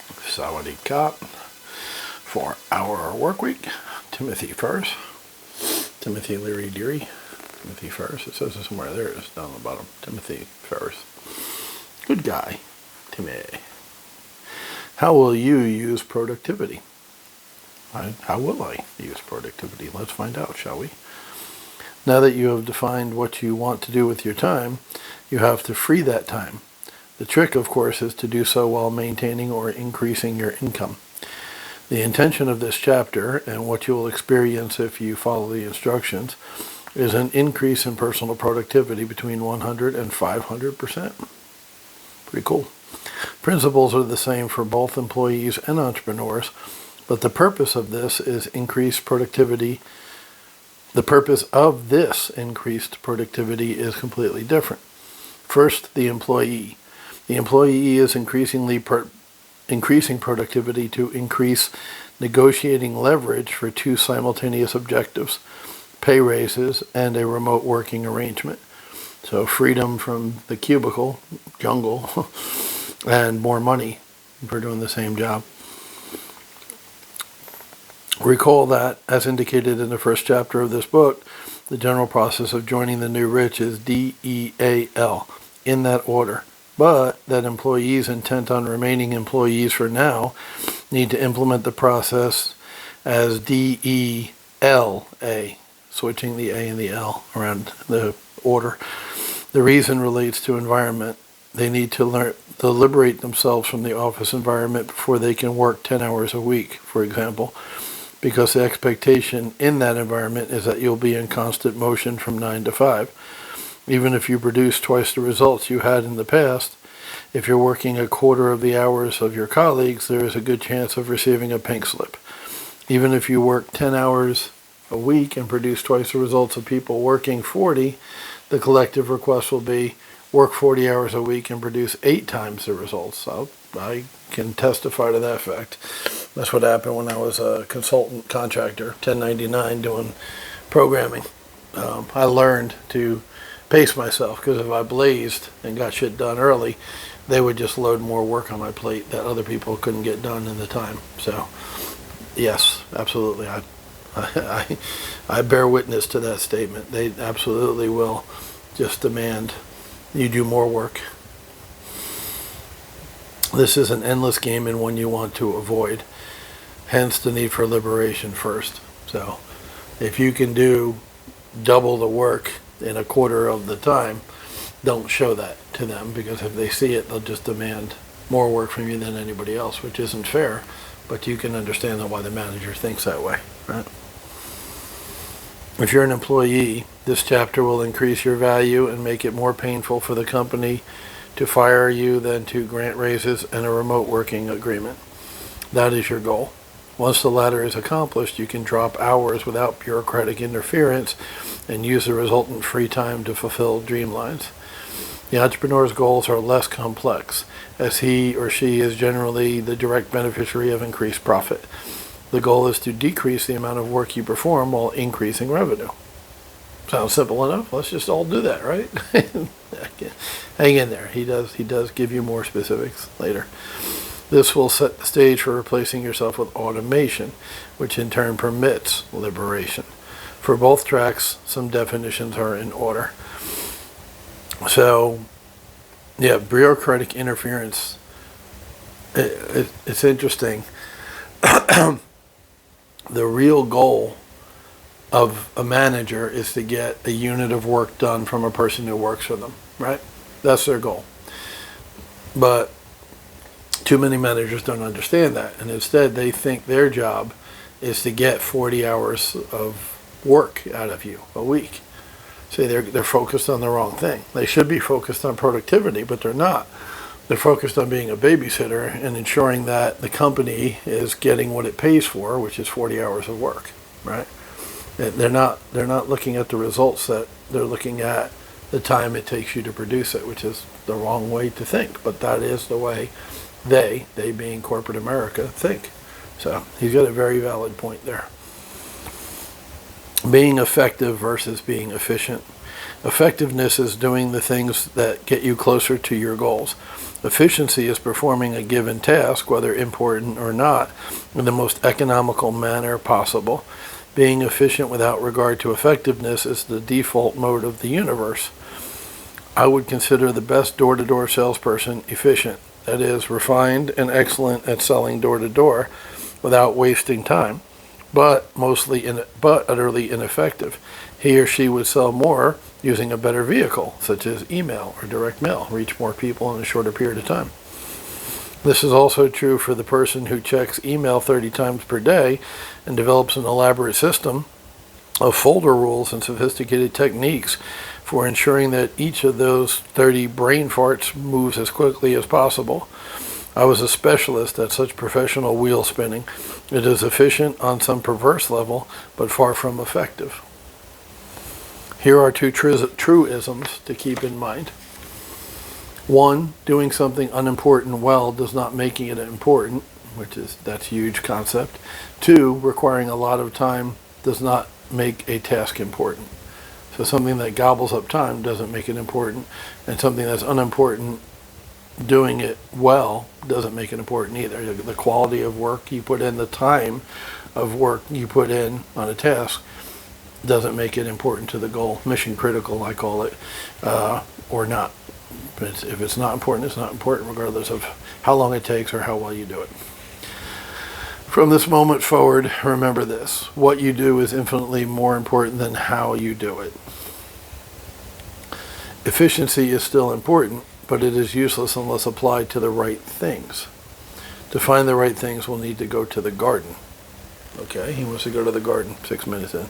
Sawadee Kop for our work week. Timothy Ferris. Timothy Leary Deary. Timothy Ferris. It says it somewhere. There it is down the bottom. Timothy Ferris. Good guy. Timmy. How will you use productivity? How will I use productivity? Let's find out, shall we? Now that you have defined what you want to do with your time, you have to free that time. The trick, of course, is to do so while maintaining or increasing your income. The intention of this chapter, and what you will experience if you follow the instructions, is an increase in personal productivity between 100 and 500%. Pretty cool. Principles are the same for both employees and entrepreneurs, but the purpose of this is increased productivity. The purpose of this increased productivity is completely different. First, the employee. The employee is increasing productivity to increase negotiating leverage for two simultaneous objectives: pay raises and a remote working arrangement. So freedom from the cubicle, jungle, and more money for doing the same job. Recall that, as indicated in the first chapter of this book, the general process of joining the new rich is DEAL, in that order. But that employees intent on remaining employees for now need to implement the process as DELA, switching the A and the L around the order. The reason relates to environment. They need to learn to liberate themselves from the office environment before they can work 10 hours a week, for example, because the expectation in that environment is that you'll be in constant motion from 9 to 5. Even if you produce twice the results you had in the past, if you're working a quarter of the hours of your colleagues, there is a good chance of receiving a pink slip. Even if you work 10 hours a week and produce twice the results of people working 40, the collective request will be work 40 hours a week and produce 8 times the results. I can testify to that fact. That's what happened when I was a consultant contractor, 1099, doing programming. I learned to pace myself, because if I blazed and got shit done early, they would just load more work on my plate that other people couldn't get done in the time. So, yes, absolutely. I bear witness to that statement. They absolutely will just demand you do more work. This is an endless game and one you want to avoid. Hence the need for liberation first. So, if you can do double the work in a quarter of the time, don't show that to them, because if they see it, they'll just demand more work from you than anybody else, which isn't fair, but you can understand why the manager thinks that way, right? If you're an employee, this chapter will increase your value and make it more painful for the company to fire you than to grant raises and a remote working agreement. That is your goal. Once the latter is accomplished, you can drop hours without bureaucratic interference and use the resultant free time to fulfill dreamlines. The entrepreneur's goals are less complex, as he or she is generally the direct beneficiary of increased profit. The goal is to decrease the amount of work you perform while increasing revenue. Sounds simple enough. Let's just all do that, right? Hang in there. He does give you more specifics later. This will set the stage for replacing yourself with automation, which in turn permits liberation. For both tracks, some definitions are in order. So, yeah, bureaucratic interference. It's interesting. The real goal of a manager is to get a unit of work done from a person who works for them, right? That's their goal. But too many managers don't understand that, and instead they think their job is to get 40 hours of work out of you a week. See, they're focused on the wrong thing. They should be focused on productivity, but they're not. They're focused on being a babysitter and ensuring that the company is getting what it pays for, which is 40 hours of work, right? They're not looking at the results. That they're looking at the time it takes you to produce it, which is the wrong way to think, but that is the way they being corporate America, think. So he's got a very valid point there. Being effective versus being efficient. Effectiveness is doing the things that get you closer to your goals. Efficiency is performing a given task, whether important or not, in the most economical manner possible. Being efficient without regard to effectiveness is the default mode of the universe. I would consider the best door-to-door salesperson efficient, that is, refined and excellent at selling door-to-door without wasting time, but utterly ineffective. He or she would sell more using a better vehicle, such as email or direct mail, reach more people in a shorter period of time. This is also true for the person who checks email 30 times per day and develops an elaborate system of folder rules and sophisticated techniques for ensuring that each of those 30 brain farts moves as quickly as possible. I was a specialist at such professional wheel spinning. It is efficient on some perverse level, but far from effective. Here are two truisms to keep in mind. 1, doing something unimportant well does not make it important, that's a huge concept. 2, requiring a lot of time does not make a task important. So something that gobbles up time doesn't make it important, and something that's unimportant, doing it well, doesn't make it important either. The quality of work you put in, the time of work you put in on a task, doesn't make it important to the goal. Mission critical, I call it, or not. But if it's not important, it's not important, regardless of how long it takes or how well you do it. From this moment forward, remember this: what you do is infinitely more important than how you do it. Efficiency is still important, but it is useless unless applied to the right things. To find the right things, we'll need to go to the garden. Okay, he wants to go to the garden, 6 minutes in.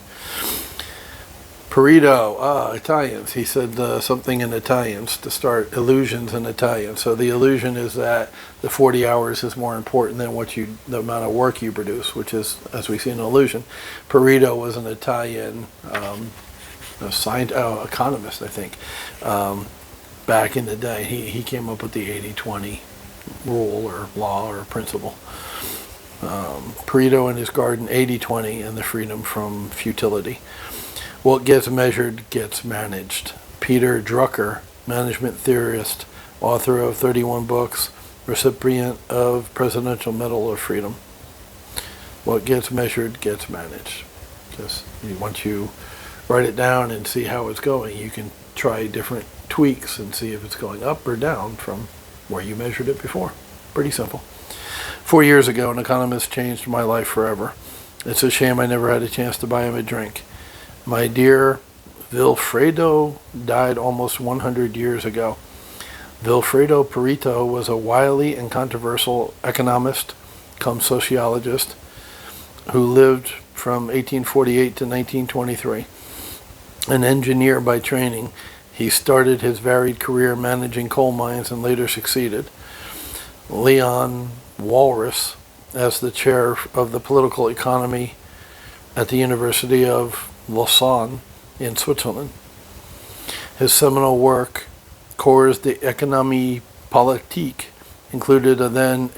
Pareto, Italians. He said something in Italians to start, illusions in Italian. So the illusion is that the 40 hours is more important than the amount of work you produce, which is, as we see, an illusion. Pareto was an Italian economist, I think, back in the day. He came up with the 80-20 rule or law or principle. Pareto and his garden, 80-20, and the freedom from futility. What gets measured gets managed. Peter Drucker, management theorist, author of 31 books, recipient of Presidential Medal of Freedom. What gets measured gets managed. Just once you write it down and see how it's going, you can try different tweaks and see if it's going up or down from where you measured it before. Pretty simple. 4 years ago, an economist changed my life forever. It's a shame I never had a chance to buy him a drink. My dear Vilfredo died almost 100 years ago. Vilfredo Pareto was a wily and controversial economist, cum sociologist, who lived from 1848 to 1923. An engineer by training, he started his varied career managing coal mines and later succeeded Leon Walras as the chair of the political economy at the University of Lausanne in Switzerland. His seminal work, Cours d'Economie Politique, included a little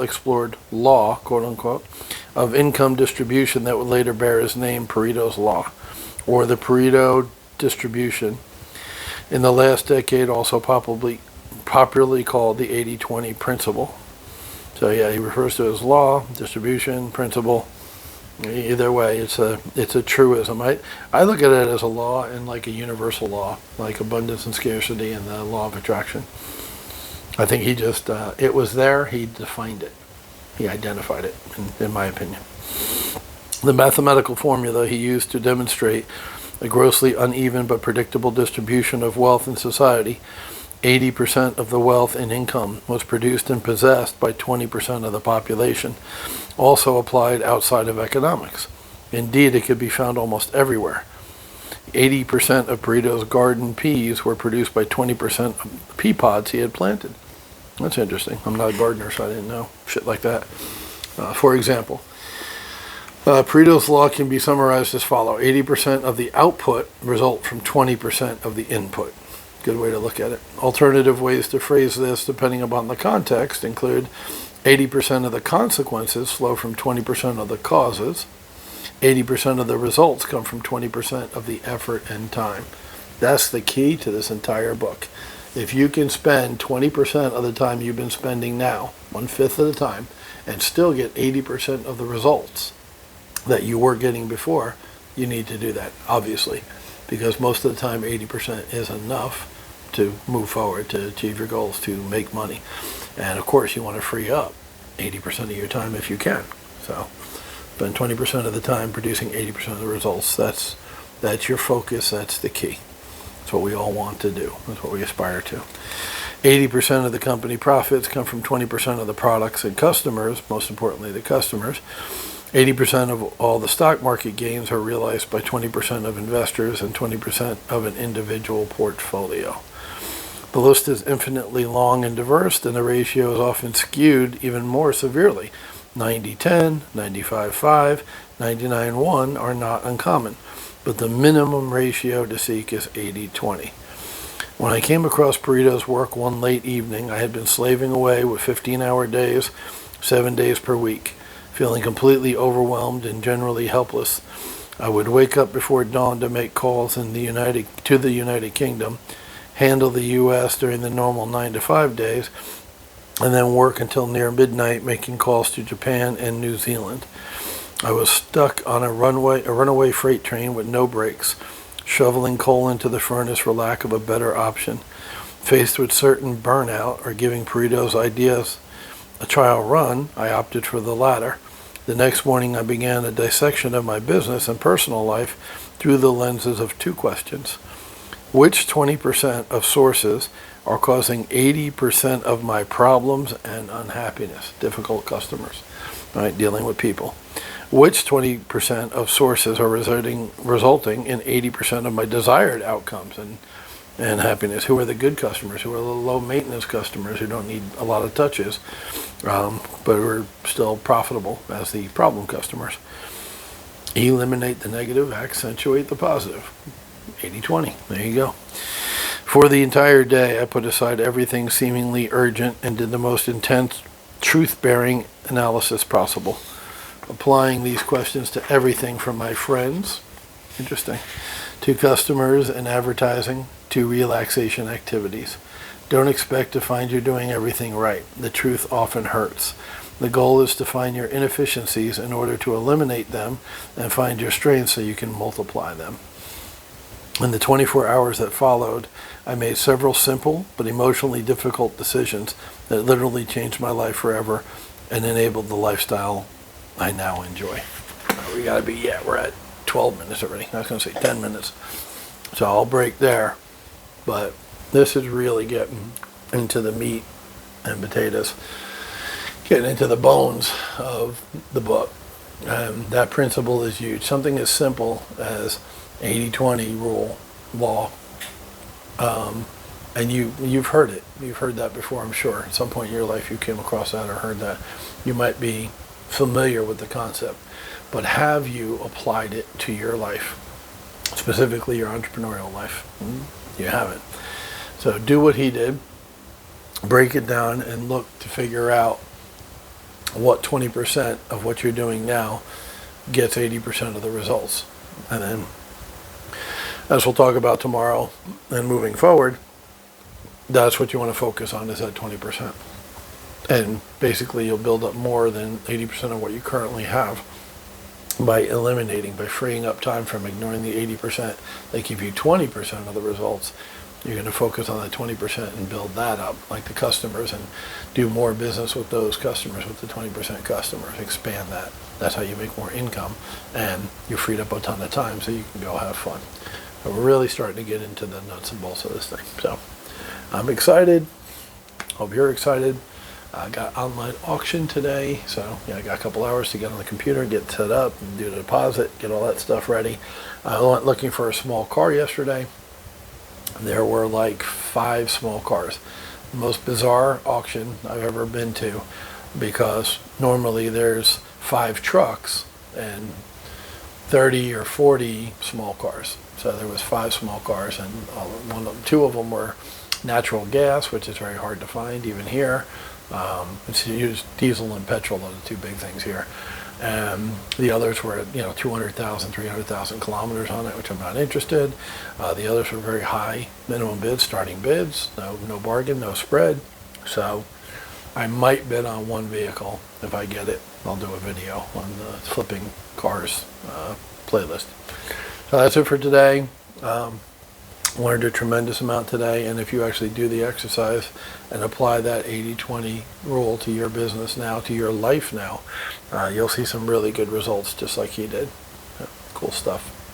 explored law, quote unquote, of income distribution that would later bear his name, Pareto's Law, or the Pareto distribution. In the last decade, also popularly called the 80-20 principle. So yeah, he refers to it as law, distribution, principle. Either way, it's a truism. I look at it as a law and like a universal law, like abundance and scarcity and the law of attraction. I think he just, it was there, he defined it. He identified it, in my opinion. The mathematical formula he used to demonstrate a grossly uneven but predictable distribution of wealth in society, 80% of the wealth and income was produced and possessed by 20% of the population, also applied outside of economics. Indeed, it could be found almost everywhere. 80% of Pareto's garden peas were produced by 20% of the pea pods he had planted. That's interesting. I'm not a gardener, so I didn't know shit like that. For example, Pareto's law can be summarized as follows. 80% of the output result from 20% of the input. Good way to look at it. Alternative ways to phrase this, depending upon the context, include 80% of the consequences flow from 20% of the causes. 80% of the results come from 20% of the effort and time. That's the key to this entire book. If you can spend 20% of the time you've been spending now, 1/5 of the time, and still get 80% of the results that you were getting before, you need to do that, obviously, because most of the time 80% is enough to move forward, to achieve your goals, to make money. And of course you want to free up 80% of your time if you can. So spend 20% of the time producing 80% of the results. That's your focus. That's the key. That's what we all want to do. That's what we aspire to. 80% of the company profits come from 20% of the products and customers, most importantly the customers. 80% of all the stock market gains are realized by 20% of investors and 20% of an individual portfolio. The list is infinitely long and diverse, and the ratio is often skewed even more severely. 90-10, 95-5, 99-1 are not uncommon, but the minimum ratio to seek is 80-20. When I came across Paretos' work one late evening, I had been slaving away with 15-hour days, 7 days per week, feeling completely overwhelmed and generally helpless. I would wake up before dawn to make calls to the United Kingdom, handle the U.S. during the normal 9 to 5 days, and then work until near midnight making calls to Japan and New Zealand. I was stuck on a runaway freight train with no brakes, shoveling coal into the furnace for lack of a better option. Faced with certain burnout or giving Paretos' ideas a trial run, I opted for the latter. The next morning I began a dissection of my business and personal life through the lenses of two questions. Which 20% of sources are causing 80% of my problems and unhappiness? Difficult customers, right? Dealing with people. Which 20% of sources are resulting in 80% of my desired outcomes and happiness? Who are the good customers? Who are the low maintenance customers who don't need a lot of touches, but are still profitable as the problem customers? Eliminate the negative, accentuate the positive. 80-20. There you go. For the entire day, I put aside everything seemingly urgent and did the most intense, truth-bearing analysis possible, applying these questions to everything from my friends, interesting, to customers and advertising, to relaxation activities. Don't expect to find you're doing everything right. The truth often hurts. The goal is to find your inefficiencies in order to eliminate them and find your strengths so you can multiply them. In the 24 hours that followed, I made several simple but emotionally difficult decisions that literally changed my life forever and enabled the lifestyle I now enjoy. We're at 12 minutes already. I was going to say 10 minutes. So I'll break there. But this is really getting into the meat and potatoes, getting into the bones of the book. That principle is huge. Something as simple as 80-20 rule, law, and you've heard it. You've heard that before, I'm sure. At some point in your life you came across that or heard that. You might be familiar with the concept, but have you applied it to your life, specifically your entrepreneurial life? You haven't. So do what he did, break it down and look to figure out what 20% of what you're doing now gets 80% of the results. And then, as we'll talk about tomorrow and moving forward, that's what you want to focus on, is that 20%. And basically you'll build up more than 80% of what you currently have by freeing up time from ignoring the 80% that give you 20% of the results. You're going to focus on that 20% and build that up, like the customers, and do more business with those customers, with the 20% customers. Expand that. That's how you make more income, and you freed up a ton of time so you can go have fun. So we're really starting to get into the nuts and bolts of this thing. So I'm excited. Hope you're excited. I got online auction today, so I got a couple hours to get on the computer, get set up, and do the deposit, get all that stuff ready. I went looking for a small car yesterday. There were like 5 small cars. The most bizarre auction I've ever been to, because normally there's 5 trucks and 30 or 40 small cars. So there was 5 small cars, and 2 of them were natural gas, which is very hard to find even here. It's used diesel and petrol are the 2 big things here. And the others were at 200,000, 300,000 kilometers on it, which I'm not interested. The others were very high minimum bids, starting bids, no bargain, no spread. So I might bid on one vehicle. If I get it, I'll do a video on the flipping cars playlist. So that's it for today. Learned a tremendous amount today, and if you actually do the exercise and apply that 80-20 rule to your business now, to your life now, you'll see some really good results just like he did. Cool stuff.